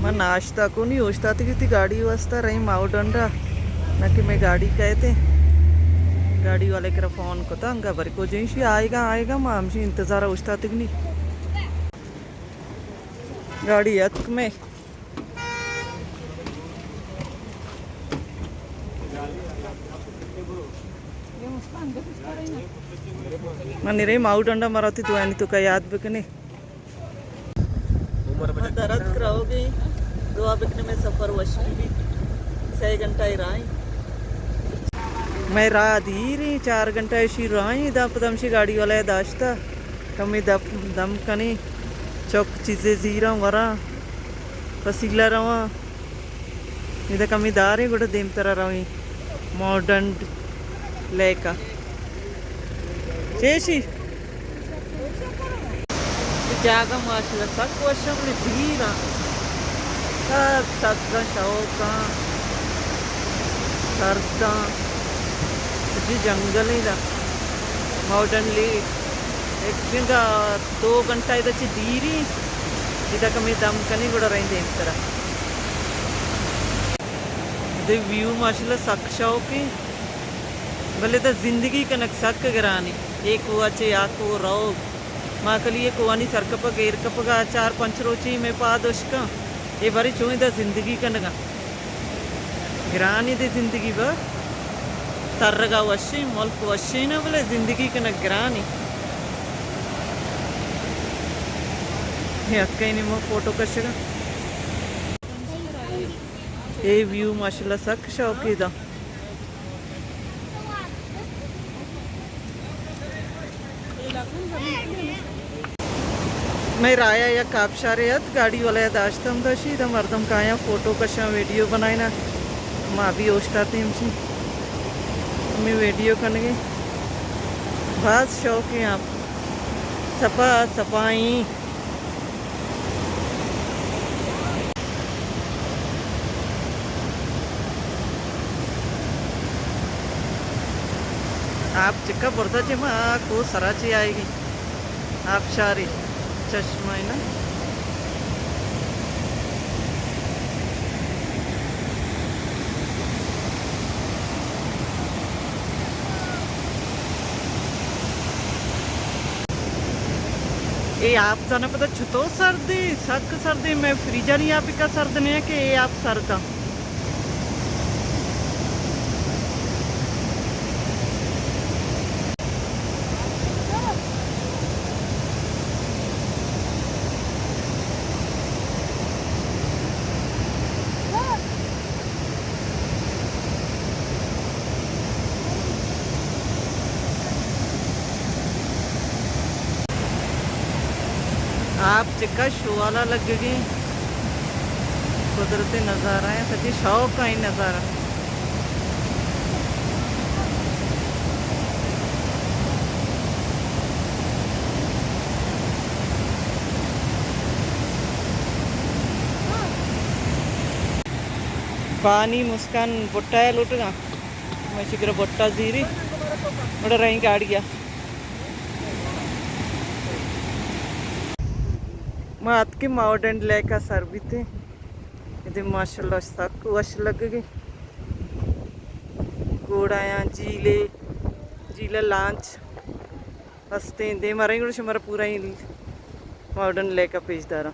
मैं नाश्ता को नहीं होता थी कि गाड़ी वास्ता रही माउडंडा ना कि मैं गाड़ी कहते गाड़ी वाले के फोन को अंगा बरी को जैसी आएगा आएगा मामसी इंतज़ार होता थी नहीं गाड़ी हक में मैं रही माउडंडा मराती तू आनी तो का याद बिकने दर्द कराओगे दुआ बिकने में सफ़र वशी भी 6 घंटा ही रहा मैं राह दी रही 4 घंटा ऐसी रही दम दम से गाड़ी वाला है दाश्ता कमी दम कनी चौक चीज़ें जीरा वरा पसीला रवा इधर कमी दार है गुड़ देम तरह रही मॉडर्न लेका చేసి जागा माशा सक वर्षम धीरा सक शौक सर्द जी जंगल मॉडर्न ली एक 2 घंटा इधर दीरी इधर कमी दमकनी रही तरह व्यू माशाल्लाह सक शौकी भले तो जिंदगी कनक सक गिरानी एक हुआ चे आको रहो माँ कली एक हुआ नहीं सरकप गेर कपगा 4-5 रोची में पादोश का ये बारी चुई दा जिंदगी कनगा गिरानी दे जिंदगी बा तरगा वशी मुल्क वशी ना बोले जिंदगी कनक गिरानी ये अक्का नहीं मो फोटो कशगा ये व्यू माशाल्लाह सक शौकी दा मैं राया या कापशारेत गाड़ी वाला दाश्तम दशी द मर्दम काया फोटो कशा वीडियो बनाई ना माँ भी ओस्टाती हमसी मैं वीडियो करने बहुत शौक है आप सफा सफाई आप चिक्का पड़ता चे माँ को सराची आएगी आप शारी चश्मा है ना ये आप जाना पता छुतो सर्दी सक सर्दी मैं फ्रीजा नहीं आप का सर्द नहीं है कि ये आप सर्दा आप चिक्का शो वाला लग गई कुदरती नज़ारा है सच्ची शौक का ही नज़ारा पानी मुस्कान बुट्टा है लुटगा मैं शिकर बुट्टा जीरी बड़ा रही गाड़िया मैं आज की मॉडर्न लेका सर भी थे इधर माशाल्लाह सक वश लग गई घोड़ाया जीले जीला लांच हंसते दे मारा ही हमारा पूरा ही मॉडर्न लेका पेजदारा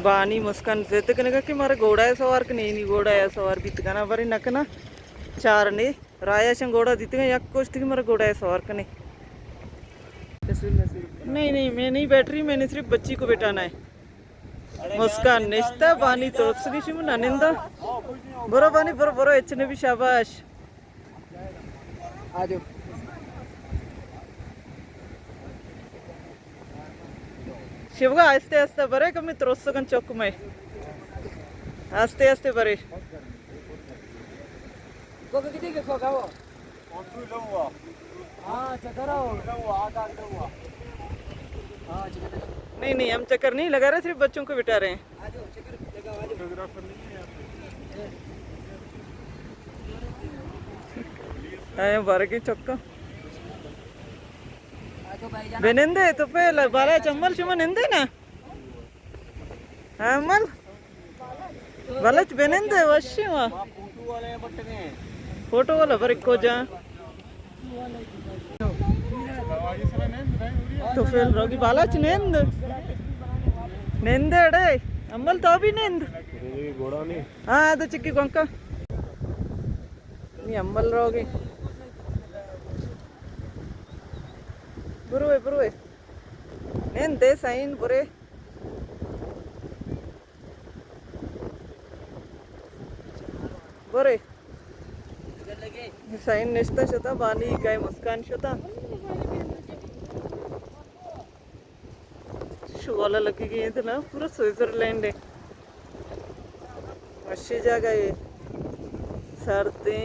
बानी मुस्कान जिद कनेगा कि मारा घोड़ा है सवार के नहीं घोड़ा है सवार बीत ना बारी नक ना 4 ने राया से घोड़ा दीते या कुछ थी मारा घोड़ा है सवार का नहीं मैं नहीं बैठ रही मैंने सिर्फ बच्ची को बैठाना है मुस्कान निश्ता बानी तो ननिंदा बरो बानी बरो बरो इच्छने भी शाबाश आ जाओ शिवगा आस्ते आस्ते बरे कमी त्रोसगन चौक में आस्ते आस्ते बरे नहीं हम चक्कर नहीं लगा रहे सिर्फ बच्चों को बिठा रहे हैं Ayo baragi chokka. Benende to pe la bala chammal chuma nende na. Amal. Balach benende washima. Photo wala barik ko ja. तो फिर रोगी बाला नेंद नेंदे अम्मल तो भी नेंद हाँ तो चिक्की कोंका नी अम्मल रोगी बुरुए नेंदे साइन बुरे बुरे साइन निष्ठा शता बानी काय मुस्कान शता वाला लगी गई है ना पूरा स्विट्जरलैंड है अच्छी जगह है सर्दी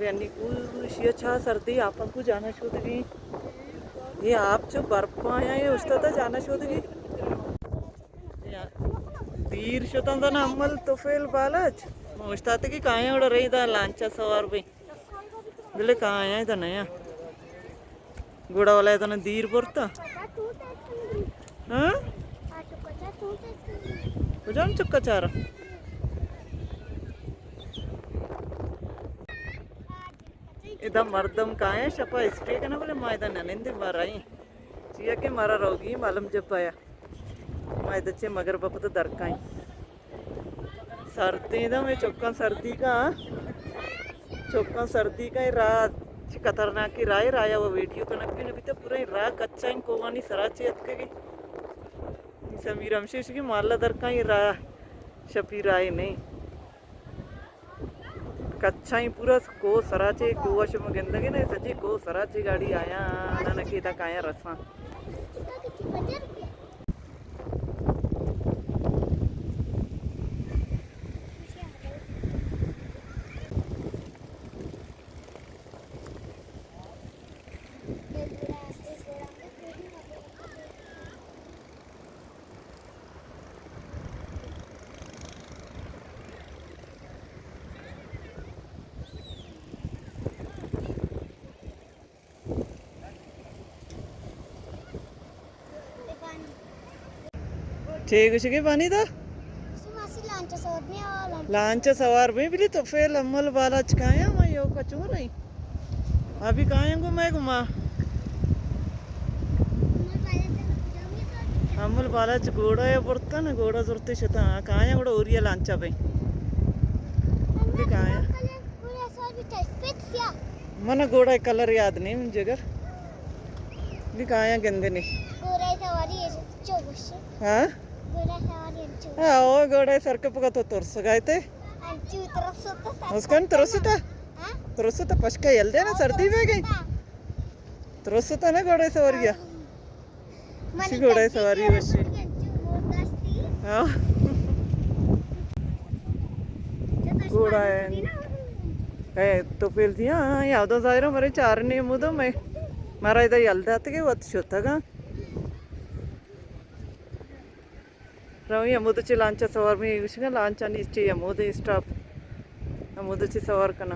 यानी कुछ अच्छा सर्दी आपण को जाना शोधगी ये आप जो बर्फ आया है उसका तो जाना शोधगी तीर शोधा ना अम्मल तो फेल बालाच मुस्ताते की कहाँ उड़ रही था लांचा सवार पे बोले कहाँ आया है तो नया घोड़ा वाला है तो ना दीर पड़ता हाँ जान चुका चारा इधर मर्दम कहाँ है शपा इसके क्या ना बोले मायदा ननिंदे माराई चिया के मारा रोगी मालूम जब आया मायदा चे मगर बाप तो दरकाई सर्दी इधर में चौका सर्दी का ही रात खतरनाक की राया वो वीडियो कनक भी नहीं तो पूरा ही राह कच्चा इन कोवानी सराचे अतके समीर हमशेष की माला दर का ही रहा शपी राय नहीं कच्चा ही पूरा को सराचे गोवा शम गंदगी नहीं सजी को सराचे गाड़ी आया ना नकी तक आया रसा ठीक है पानी था लांच सवार में भी तो फिर अम्मल बाला चकाया मैं यो कचू रही अभी कहाँ घुमा अम्मल बाला च घोड़ा है पड़ता ना घोड़ा जुरते शता कहाँ घोड़ा ओरिया लांचा पे भी कहाँ मन घोड़ा कलर याद नहीं मुझे अगर भी कहाँ गंदे नहीं हाँ वो गोड़े सरकपगा तो तोर्सगायते उसकन तुरसुता पश्का यल्दे ना सर्दी में गई तुरसुता ना गोड़े सवारिया सी गोड़े सवारी वशी हाँ गोड़ा है तो फिर दिया यादो जायरो मरे चार नहीं मुदो मैं मारा इधर यल्दे आते के वत शोता राव यमुदची लांचा सवार मी लांचा नीचे यमुद स्टॉप यमुदची सवार कना